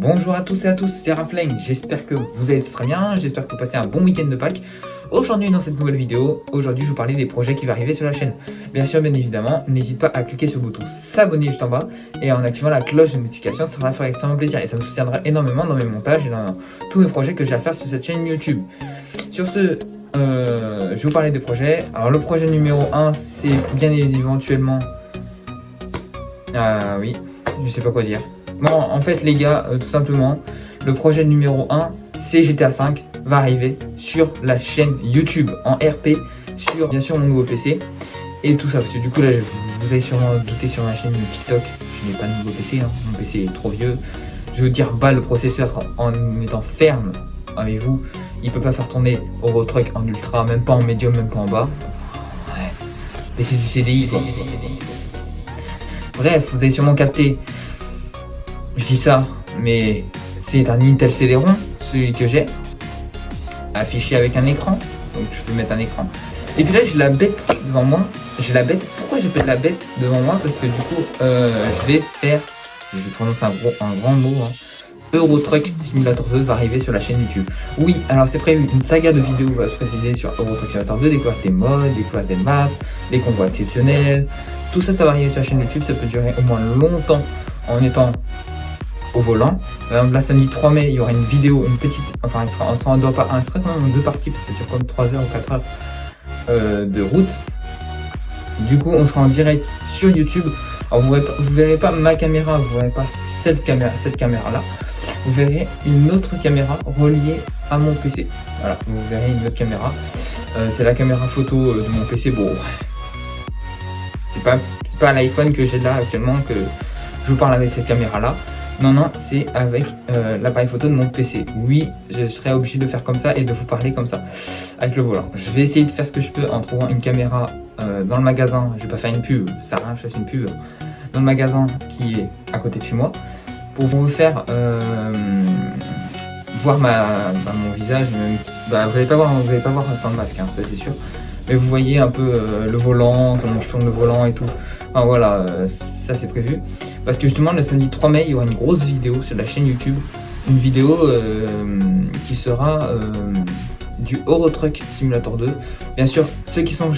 Bonjour à tous et à tous, c'est Rafleng, j'espère que vous allez tous très bien, j'espère que vous passez un bon week-end de Pâques. Aujourd'hui dans cette nouvelle vidéo, je vais vous parler des projets qui vont arriver sur la chaîne. Bien sûr, bien évidemment, n'hésite pas à cliquer sur le bouton s'abonner juste en bas et en activant la cloche de notification, ça va faire extrêmement plaisir et ça me soutiendra énormément dans mes montages et dans tous mes projets que j'ai à faire sur cette chaîne YouTube. Sur ce, je vais vous parler des projets. Alors le projet numéro 1, c'est bien éventuellement... oui, je sais pas quoi dire. Bon, en fait les gars, tout simplement, le projet numéro 1, c'est GTA 5, va arriver sur la chaîne YouTube en RP, sur bien sûr mon nouveau PC et tout ça. Parce que du coup là, vous allez sûrement douter sur ma chaîne TikTok, je n'ai pas de nouveau PC, mon PC est trop vieux. Je veux dire, le processeur en étant ferme avec vous, il peut pas faire tourner Eurotruck en ultra, même pas en médium, même pas en bas. Ouais, et c'est du CDI quoi. Bref, vous avez sûrement capté. Je dis ça, mais c'est un Intel Celeron, celui que j'ai, affiché avec un écran, donc je peux mettre un écran. Et puis là, j'ai la bête devant moi. J'ai la bête. Pourquoi j'ai la bête devant moi? Parce que du coup, je vais prononcer un grand mot. Eurotruck Simulator 2 va arriver sur la chaîne YouTube. Oui, alors c'est prévu, une saga de vidéos va se préciser sur Eurotruck Simulator 2, découvrir des modes, découvrir des maps, des convois exceptionnels. Tout ça, ça va arriver sur la chaîne YouTube. Ça peut durer au moins longtemps en étant au volant. Là, samedi 3 mai, il y aura une vidéo, une petite, enfin, elle sera quand même en deux parties parce que ça dure comme 3 heures ou 4 heures de route. Du coup, on sera en direct sur YouTube. Alors, vous verrez pas ma caméra, vous verrez pas cette caméra là. Vous verrez une autre caméra reliée à mon PC. Voilà, vous verrez une autre caméra. C'est la caméra photo de mon PC. Bon, c'est pas l'iPhone que j'ai là actuellement que je vous parle avec cette caméra là. Non, c'est avec l'appareil photo de mon PC. Oui, je serai obligé de faire comme ça et de vous parler comme ça, avec le volant. Je vais essayer de faire ce que je peux en trouvant une caméra dans le magasin. Je vais pas faire une pub, ça sert à rien que je fasse une pub. Dans le magasin qui est à côté de chez moi, pour vous faire voir mon visage. Vous n'allez pas voir sans le masque, ça c'est sûr. Mais vous voyez un peu le volant, comment je tourne le volant et tout. Enfin voilà, ça c'est prévu. Parce que justement le samedi 3 mai, il y aura une grosse vidéo sur la chaîne YouTube. Une vidéo qui sera du Eurotruck Simulator 2. Bien sûr, ceux qui sont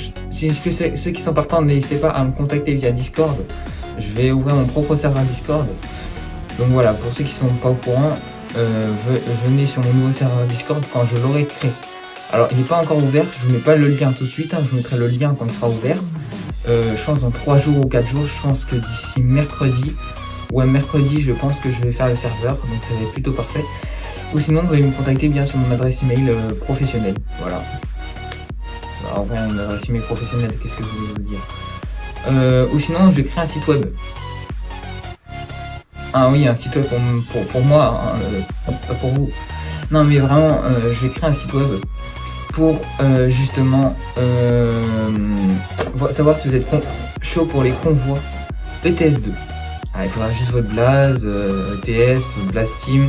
partants, n'hésitez pas à me contacter via Discord. Je vais ouvrir mon propre serveur Discord. Donc voilà, pour ceux qui sont pas au courant, venez sur mon nouveau serveur Discord quand je l'aurai créé. Alors il n'est pas encore ouvert, je vous mets pas le lien tout de suite, je vous mettrai le lien quand il sera ouvert. Je pense dans 3 jours ou 4 jours, je pense que d'ici mercredi, je pense que je vais faire le serveur, donc ça va être plutôt parfait. Ou sinon vous pouvez me contacter bien sur mon adresse email professionnelle, voilà. Alors voilà, une adresse email professionnelle, qu'est-ce que je voulais vous dire. Ou sinon je vais créer un site web. Ah oui, un site web pour moi, pas pour vous. Non mais vraiment, je vais créer un site web pour justement savoir si vous êtes chaud pour les convois ETS2. Il faudra juste votre blaze ETS, votre blaze Team.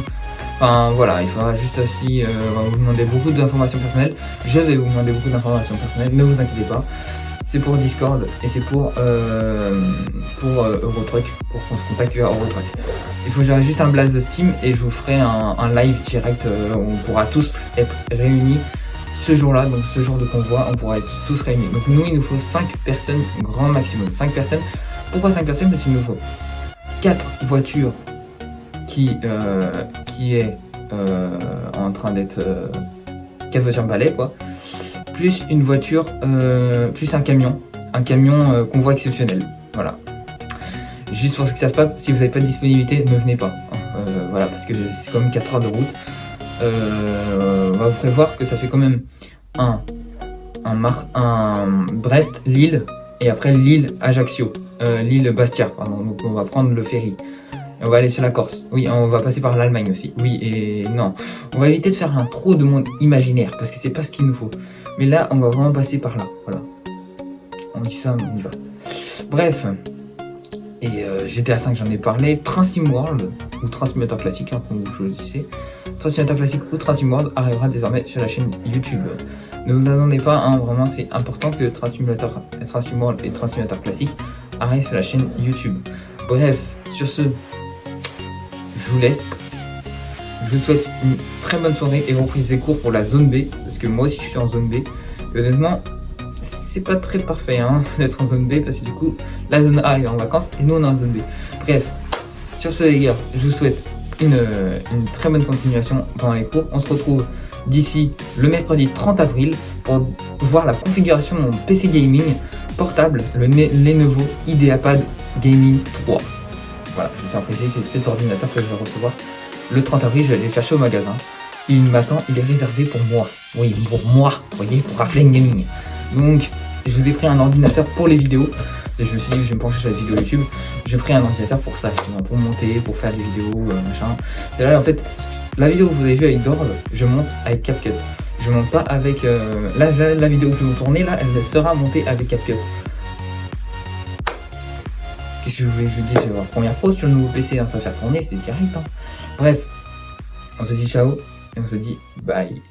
Enfin voilà, il faudra juste aussi vous demander beaucoup d'informations personnelles. Je vais vous demander beaucoup d'informations personnelles, ne vous inquiétez pas. C'est pour Discord et c'est pour Eurotruck, pour qu'on se contacte via Eurotruck. Il faut que j'aurai juste un blaze de Steam et je vous ferai un live direct où on pourra tous être réunis ce jour-là, donc ce jour de convoi, on pourra être tous réunis. Donc nous, il nous faut 5 personnes, grand maximum. 5 personnes. Pourquoi 5 personnes? Parce qu'il nous faut 4 voitures qui est en train d'être 4 voitures balais quoi. Plus une voiture, plus un camion convoi exceptionnel. Voilà. Juste pour ceux qui savent pas, si vous n'avez pas de disponibilité, ne venez pas. Voilà, parce que c'est quand même 4 heures de route. On va vous prévoir que ça fait quand même un Brest, Lille, et après Lille, Ajaccio, Lille, Bastia, pardon. Donc on va prendre le ferry. On va aller sur la Corse. Oui, on va passer par l'Allemagne aussi. Oui et non. On va éviter de faire un trop de monde imaginaire, parce que c'est pas ce qu'il nous faut. Mais là, on va vraiment passer par là. Voilà. On dit ça, on y va. Bref. Et GTA 5, j'en ai parlé. Train Sim World, ou Train Simulator classique, comme vous choisissez. Train Simulator classique ou Train Sim World arrivera désormais sur la chaîne YouTube. Ne vous attendez pas, vraiment c'est important que Train Sim World et Train Simulator classique arrivent sur la chaîne YouTube. Bref, sur ce, je vous laisse. je vous souhaite une très bonne soirée et reprise des cours pour la zone B, parce que moi aussi je suis en zone B. Et honnêtement, c'est pas très parfait hein, d'être en zone B, parce que du coup, la zone A est en vacances et nous on est en zone B. Bref, sur ce les gars, je vous souhaite une très bonne continuation pendant les cours. On se retrouve d'ici le mercredi 30 avril pour voir la configuration de mon PC gaming portable, le Lenovo IdeaPad Gaming 3. Voilà, je tiens à préciser, c'est cet ordinateur que je vais recevoir le 30 avril. Je vais aller le chercher au magasin. Il m'attend, il est réservé pour moi. Oui, pour moi, vous voyez, pour Raflane Gaming. Donc, je vous ai pris un ordinateur pour les vidéos. Je me suis dit que je vais me pencher sur la vidéo YouTube. J'ai pris un ordinateur pour ça, justement, pour monter, pour faire des vidéos, machin. Et là, en fait, la vidéo que vous avez vue avec Dorb, je monte avec CapCut. Je monte pas avec... la vidéo que je vais vous tourner, là, elle sera montée avec CapCut. Qu'est-ce que je voulais que je vous dise? Je vais avoir première pause sur le nouveau PC, hein, ça va faire tourner, c'est direct. Hein. Bref, on se dit ciao et on se dit bye.